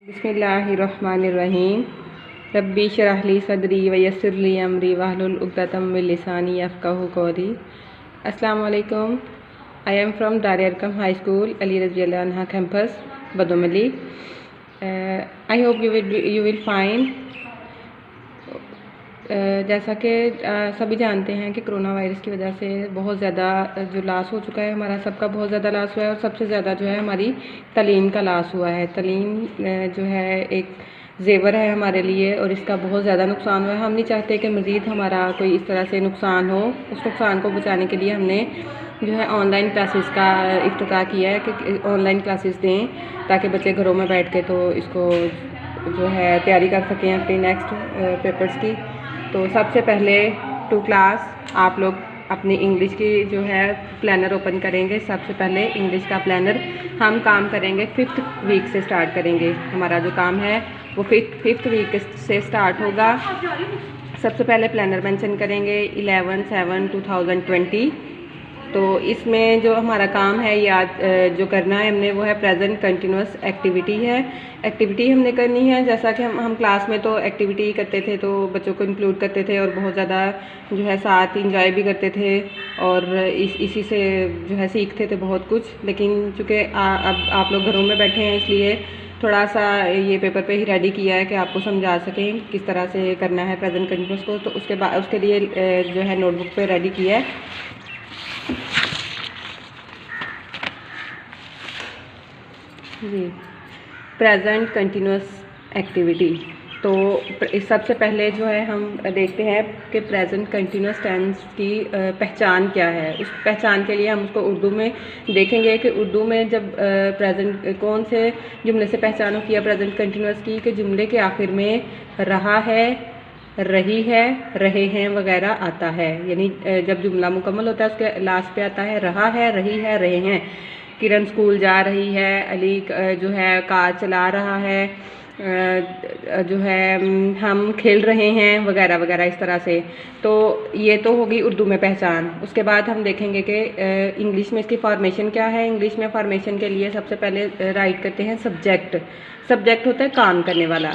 बिस्मिल्लाहिर्रहमानिर्रहीम। रब्बी शरह ली सदरी वयस्सिर ली अमरी वहलुल उक़दतम मिन लिसानी यफ़क़हू क़ौली। अस्सलामु अलैकुम। I am from Dar Arqam high school Ali रज़ी अल्लाह अन्हा campus Badomalhi. I hope you will find. जैसा कि सभी जानते हैं कि कोरोना वायरस की वजह से बहुत ज़्यादा जो लॉस हो चुका है, हमारा सबका बहुत ज़्यादा लॉस हुआ है और सबसे ज़्यादा जो है हमारी तालीम का लॉस हुआ है। तालीम जो है एक ज़ेवर है हमारे लिए और इसका बहुत ज़्यादा नुकसान हुआ है। हम नहीं चाहते कि मज़ीद हमारा कोई इस तरह से नुकसान हो। उस नुकसान को बचाने के लिए हमने जो है ऑनलाइन क्लासेस का इफ्तिताह किया है कि ऑनलाइन क्लासेस दें ताकि बच्चे घरों में बैठ के तो इसको जो है तैयारी कर सकें अपनी नेक्स्ट पेपर्स की। तो सबसे पहले टू क्लास आप लोग अपनी इंग्लिश की जो है प्लानर ओपन करेंगे। सबसे पहले इंग्लिश का प्लानर हम काम करेंगे 5th वीक से स्टार्ट करेंगे। हमारा जो काम है वो 5th वीक से स्टार्ट होगा। सबसे पहले प्लानर मेंशन करेंगे 11/7/2020। तो इसमें जो हमारा काम है याद जो करना है हमने वो है प्रेजेंट कंटिन्यूस एक्टिविटी है। एक्टिविटी हमने करनी है जैसा कि हम क्लास में तो एक्टिविटी करते थे तो बच्चों को इंक्लूड करते थे और बहुत ज़्यादा जो है साथ इंजॉय भी करते थे और इसी से जो है सीखते थे बहुत कुछ। लेकिन चूँकि अब आप लोग घरों में बैठे हैं इसलिए थोड़ा सा ये पेपर पे ही रेडी किया है कि आपको समझा सकें किस तरह से करना है प्रेजेंट कंटिन्यूस को। तो उसके लिए जो है नोटबुक पे रेडी किया है। जी प्रेजेंट कंटिन्यूस एक्टिविटी। तो सबसे पहले जो है हम देखते हैं कि प्रेजेंट कंटिन्यूस टेंस की पहचान क्या है। उस पहचान के लिए हम उसको उर्दू में देखेंगे कि उर्दू में जब प्रेजेंट कौन से जुमले से पहचानो किया प्रेजेंट कंटिन्यूस की कि जुमले के आखिर में रहा है, रही है, रहे हैं वगैरह आता है। यानी जब जुमला मुकम्मल होता है उसके लास्ट पे आता है रहा है, रही है, रहे हैं। किरण स्कूल जा रही है, अली जो है कार चला रहा है, जो है हम खेल रहे हैं वगैरह वगैरह इस तरह से। तो ये तो होगी उर्दू में पहचान। उसके बाद हम देखेंगे कि इंग्लिश में इसकी फॉर्मेशन क्या है। इंग्लिश में फॉर्मेशन के लिए सबसे पहले राइट करते हैं सब्जेक्ट। सब्जेक्ट होता है काम करने वाला,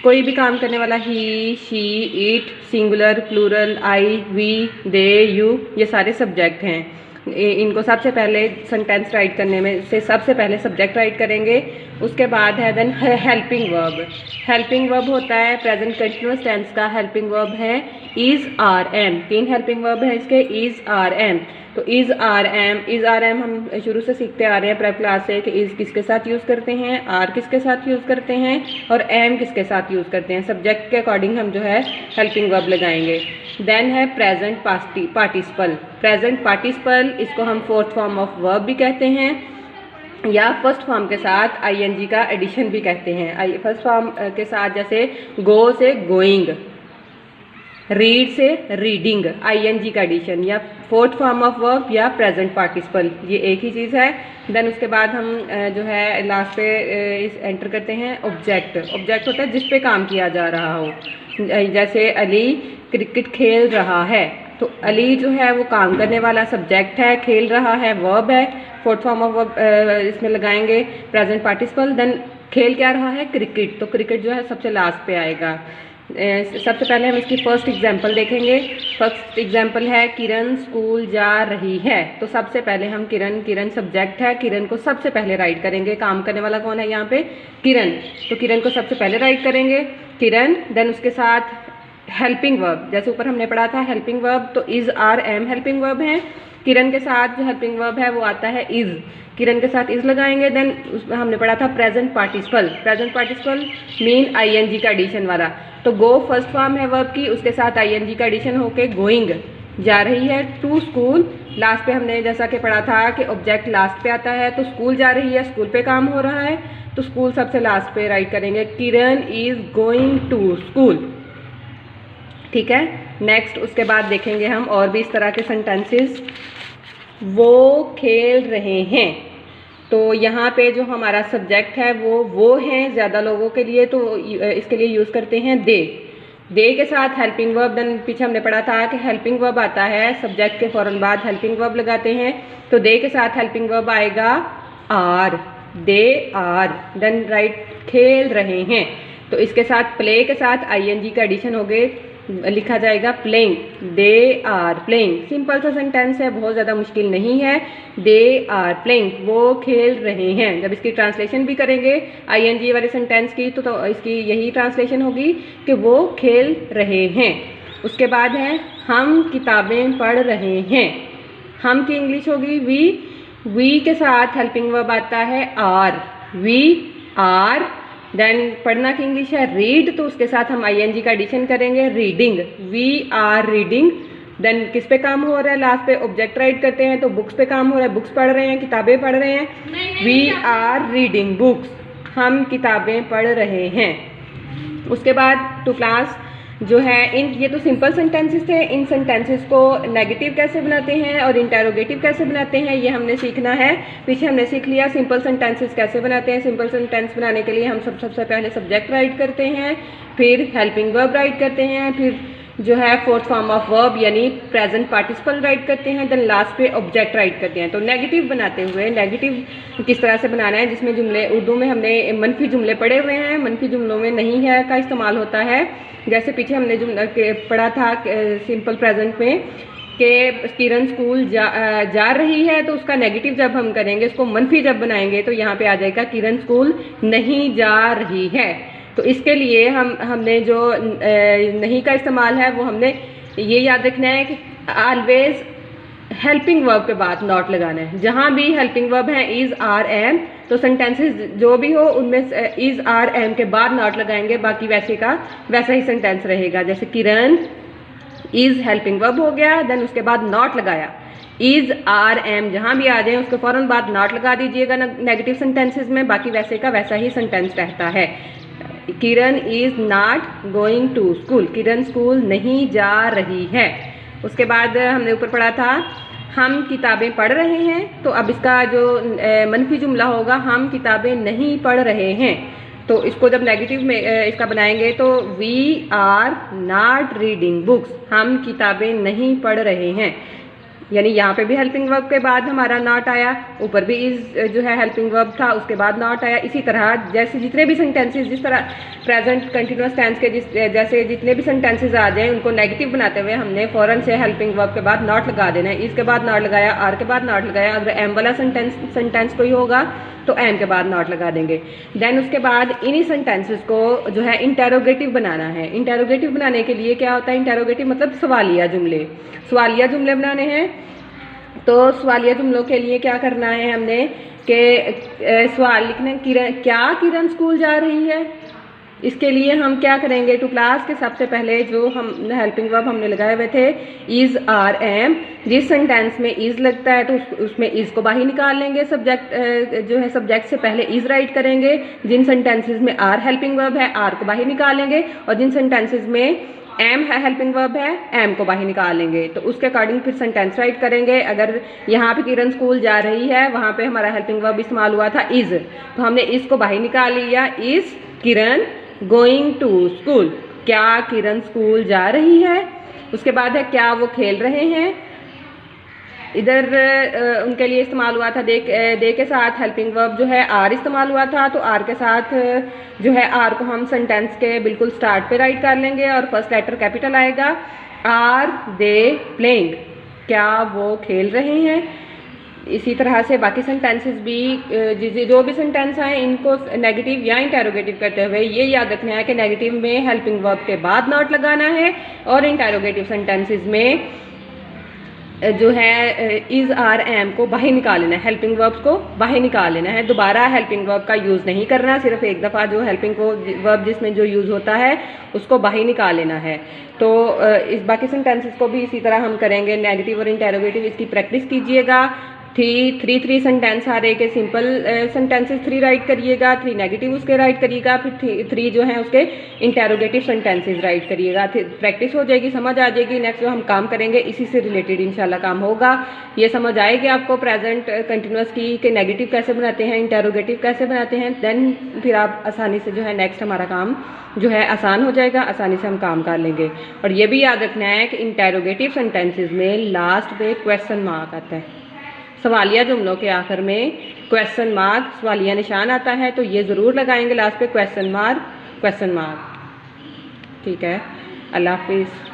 कोई भी काम करने वाला। He, she, it, singular, plural, I, we, they, you, ये सारे सब्जेक्ट हैं। इनको सबसे पहले सेंटेंस राइट करने में से सबसे पहले सब्जेक्ट राइट करेंगे। उसके बाद है then helping verb. Helping verb होता है प्रेजेंट कंटिन्यूअस टेंस का हेल्पिंग वर्ब है is, are, am. 3 helping verb है इसके इज, आर, एम। तो इज, आर, एम हम शुरू से सीखते आ रहे हैं प्रेप क्लास से कि इज किसके साथ यूज़ करते हैं, आर किसके साथ यूज़ करते हैं और एम किसके साथ यूज़ करते हैं। सब्जेक्ट के अकॉर्डिंग हम जो है हेल्पिंग वर्ब लगाएंगे। देन है प्रेजेंट पार्टिसिपल। प्रेजेंट पार्टिसिपल इसको हम 4th फॉर्म ऑफ वर्ब भी कहते हैं या फर्स्ट फॉर्म के साथ आईएनजी का एडिशन भी कहते हैं। फर्स्ट फॉर्म के साथ जैसे गो से गोइंग, रीड से रीडिंग, आईएनजी का एडिशन या 4th फॉर्म ऑफ वर्ब या प्रेजेंट पार्टिसिपल, ये एक ही चीज़ है। देन उसके बाद हम जो है लास्ट पे एंटर करते हैं ऑब्जेक्ट। ऑब्जेक्ट होता है जिस पे काम किया जा रहा हो। जैसे अली क्रिकेट खेल रहा है, तो अली जो है वो काम करने वाला सब्जेक्ट है, खेल रहा है वर्ब है। 4th फॉर्म ऑफ वर्ब इसमें लगाएंगे प्रेजेंट पार्टिसिपल। देन खेल क्या रहा है, क्रिकेट, तो क्रिकेट जो है सबसे लास्ट पे आएगा। सबसे पहले हम इसकी फर्स्ट एग्जांपल देखेंगे। फर्स्ट एग्जांपल है किरण स्कूल जा रही है। तो सबसे पहले हम किरण सब्जेक्ट है, किरण को सबसे पहले राइट करेंगे। काम करने वाला कौन है यहाँ पे, किरण, तो किरण को सबसे पहले राइट करेंगे किरण। देन उसके साथ हेल्पिंग वर्ब, जैसे ऊपर हमने पढ़ा था हेल्पिंग वर्ब, तो is, are, am helping verb है। किरण के साथ जो हेल्पिंग वर्ब है वो आता है इज, किरण के साथ इज लगाएंगे। देन उसमें हमने पढ़ा था present participle. Present participle mean ING का एडिशन वाला। तो गो फर्स्ट फॉर्म है वर्ब की, उसके साथ आईएनजी का एडिशन होके गोइंग, जा रही है टू स्कूल। लास्ट पे हमने जैसा कि पढ़ा था कि ऑब्जेक्ट लास्ट पे आता है, तो स्कूल जा रही है, स्कूल पे काम हो रहा है, तो स्कूल सबसे लास्ट पे राइट करेंगे किरण इज गोइंग टू स्कूल। ठीक है। नेक्स्ट उसके बाद देखेंगे हम और भी इस तरह के सेंटेंसेस। वो खेल रहे हैं, तो यहाँ पे जो हमारा सब्जेक्ट है वो हैं ज़्यादा लोगों के लिए, तो इसके लिए यूज़ करते हैं दे के साथ हेल्पिंग वर्ब। देन पीछे हमने पढ़ा था कि हेल्पिंग वर्ब आता है सब्जेक्ट के फ़ौरन बाद हेल्पिंग वर्ब लगाते हैं। तो दे के साथ हेल्पिंग वर्ब आएगा are, they are. Then right खेल रहे हैं। तो इसके साथ प्ले के साथ आईएनजी का एडिशन हो गए, लिखा जाएगा playing, they are playing. Simple सा सेंटेंस है, बहुत ज़्यादा मुश्किल नहीं है। दे आर प्लेइंग, वो खेल रहे हैं। जब इसकी ट्रांसलेशन भी करेंगे आईएनजी वाले सेंटेंस की तो इसकी यही ट्रांसलेशन होगी कि वो खेल रहे हैं। उसके बाद है हम किताबें पढ़ रहे हैं। हम की इंग्लिश होगी वी के साथ हेल्पिंग वर्ब आता है आर, वी आर। देन पढ़ना की इंग्लिश है रीड, तो उसके साथ हम आईएनजी का एडिशन करेंगे, reading, we are reading. Then किस पे काम हो रहा है, लास्ट पे ऑब्जेक्ट राइट करते हैं तो बुक्स पे काम हो रहा है, बुक्स पढ़ रहे हैं, किताबें पढ़ रहे हैं, वी आर रीडिंग बुक्स, हम किताबें पढ़ रहे हैं। उसके बाद टू क्लास जो है ये तो सिंपल सेंटेंसेस थे। इन सेंटेंसेस को नेगेटिव कैसे बनाते हैं और इंटेरोगेटिव कैसे बनाते हैं ये हमने सीखना है। पीछे हमने सीख लिया सिंपल सेंटेंसेस कैसे बनाते हैं। सिंपल सेंटेंस बनाने के लिए हम सबसे पहले सब्जेक्ट राइट करते हैं, फिर हेल्पिंग वर्ब राइट करते हैं, फिर जो है फोर्थ फॉर्म ऑफ वर्ब यानी प्रेजेंट पार्टिसिपल राइट करते हैं, देन लास्ट पे ऑब्जेक्ट राइट करते हैं। तो नेगेटिव बनाते हुए नेगेटिव किस तरह से बनाना है, जिसमें जुमले उर्दू में हमने मनफी जुमले पढ़े हुए हैं, मनफी जुमलों में नहीं है का इस्तेमाल होता है। जैसे पीछे हमने जुमला पढ़ा था सिंपल प्रेजेंट में कि किरण स्कूल जा रही है, तो उसका नेगेटिव जब हम करेंगे, उसको मनफी जब बनाएंगे तो यहाँ पे आ जाएगा किरण स्कूल नहीं जा रही है। तो इसके लिए हमने जो नहीं का इस्तेमाल है वो हमने ये याद रखना है कि ऑलवेज हेल्पिंग वर्ब के बाद नॉट लगाना है। जहाँ भी हेल्पिंग वर्ब है इज आर एम, तो सेंटेंसेस जो भी हो उनमें इज आर एम के बाद नॉट लगाएंगे, बाकी वैसे का वैसा ही सेंटेंस रहेगा। जैसे किरण इज हेल्पिंग वर्ब हो गया, देन उसके बाद नॉट लगाया, इज आर एम जहाँ भी आ जाए उसके फौरन बाद नॉट लगा दीजिएगा नेगेटिव सेंटेंसेस में, बाकी वैसे का वैसा ही सेंटेंस रहता है। Kiran is not going to school, Kiran school नहीं जा रही है। उसके बाद हमने ऊपर पढ़ा था हम किताबें पढ़ रहे हैं, तो अब इसका जो मनफी जुमला होगा हम किताबें नहीं पढ़ रहे हैं। तो इसको जब नेगेटिव में इसका बनाएंगे तो we are not reading books, हम किताबें नहीं पढ़ रहे हैं। यानी यहाँ पे भी हेल्पिंग वर्ब के बाद हमारा नॉट आया, ऊपर भी इज जो है हेल्पिंग वर्ब था उसके बाद नॉट आया। इसी तरह जैसे जितने भी सेंटेंसेस जिस तरह प्रेजेंट कंटिन्यूअस टेंस के जैसे जितने भी सेंटेंसेस आ जाएं उनको नेगेटिव बनाते हुए हमने फ़ौरन से हेल्पिंग वर्ब के बाद नॉट लगा देना है। इसके बाद नॉट लगाया, आर के बाद नॉट लगाया, अगर एम वाला सेंटेंस कोई होगा तो एम के बाद नॉट लगा देंगे। देन उसके बाद इन्हीं सेंटेंसेस को जो है इंटेरोगेटिव बनाना है। इंटेरोगेटिव बनाने के लिए क्या होता है, इंटेरोगेटिव मतलब सवालिया जुमले, सवालिया जुमले बनाने हैं। तो सवालिया जुमलों के लिए क्या करना है हमने कि सवाल लिखना, किरण स्कूल जा रही है। इसके लिए हम क्या करेंगे, टू क्लास के सबसे पहले जो हम हेल्पिंग वर्ब हमने लगाए हुए थे इज आर एम, जिस सेंटेंस में इज लगता है तो उसमें इज को बाहर निकाल लेंगे, सब्जेक्ट जो है सब्जेक्ट से पहले इज राइट करेंगे। जिन सेंटेंसेस में आर हेल्पिंग वर्ब है आर को बाहर निकालेंगे, और जिन सेंटेंसेस में एम है हेल्पिंग वर्ब है एम को बाहर निकालेंगे। तो उसके अकॉर्डिंग फिर सेंटेंस राइट करेंगे। अगर यहाँ पे किरण स्कूल जा रही है वहाँ पे हमारा हेल्पिंग वर्ब इस्तेमाल हुआ था इज, तो हमने इज को बाहर निकाल लिया, is Kiran going to school, क्या किरण स्कूल जा रही है। उसके बाद है क्या वो खेल रहे हैं, इधर उनके लिए इस्तेमाल हुआ था दे के साथ हेल्पिंग वर्ब जो है आर इस्तेमाल हुआ था, तो आर के साथ जो है आर को हम सेंटेंस के बिल्कुल स्टार्ट पे राइट कर लेंगे और फर्स्ट लेटर कैपिटल आएगा। आर दे प्लेइंग, क्या वो खेल रहे हैं। इसी तरह से बाकी सेंटेंसेस भी जो भी सेंटेंस हैं इनको नेगेटिव या इंटेरोगेटिव करते हुए ये याद रखना है कि नेगेटिव में हेल्पिंग वर्ब के बाद नॉट लगाना है, और इंटेरोगेटिव सेंटेंसेस में जो है इज आर एम को बाहर निकाल लेना है, हेल्पिंग वर्ब्स को बाहर निकाल लेना है। दोबारा हेल्पिंग वर्ब का यूज़ नहीं करना, सिर्फ एक दफ़ा जो हेल्पिंग वर्ब जिसमें जो यूज़ होता है उसको बाहर निकाल लेना है। तो इस बाकी सेंटेंसेस को भी इसी तरह हम करेंगे, नेगेटिव और इंटेरोगेटिव। इसकी प्रैक्टिस कीजिएगा। थ्री सेंटेंस आ रहे के सिंपल सेंटेंसेस 3 राइट करिएगा, 3 नेगेटिव उसके राइट करिएगा, फिर 3 जो हैं उसके इंटेरोगेटिव सेंटेंसेस राइट करिएगा। प्रैक्टिस हो जाएगी, समझ आ जाएगी। नेक्स्ट जो हम काम करेंगे इसी से रिलेटेड इंशाल्लाह काम होगा। ये समझ आएगी आपको प्रेजेंट कंटिन्यूअस की कि नेगेटिव कैसे बनाते हैं, इंटेरोगेटिव कैसे बनाते हैं। देन फिर आप आसानी से जो है नेक्स्ट हमारा काम जो है आसान हो जाएगा, आसानी से हम काम कर लेंगे। और ये भी याद रखना है कि इंटेरोगेटिव सेंटेंसेस में लास्ट पे क्वेश्चन मार्क आता है। सवालिया जुमलों के आखिर में क्वेश्चन मार्क सवालिया निशान आता है तो ये ज़रूर लगाएंगे लास्ट पे क्वेश्चन मार्क। ठीक है, अल्लाह हाफिज़।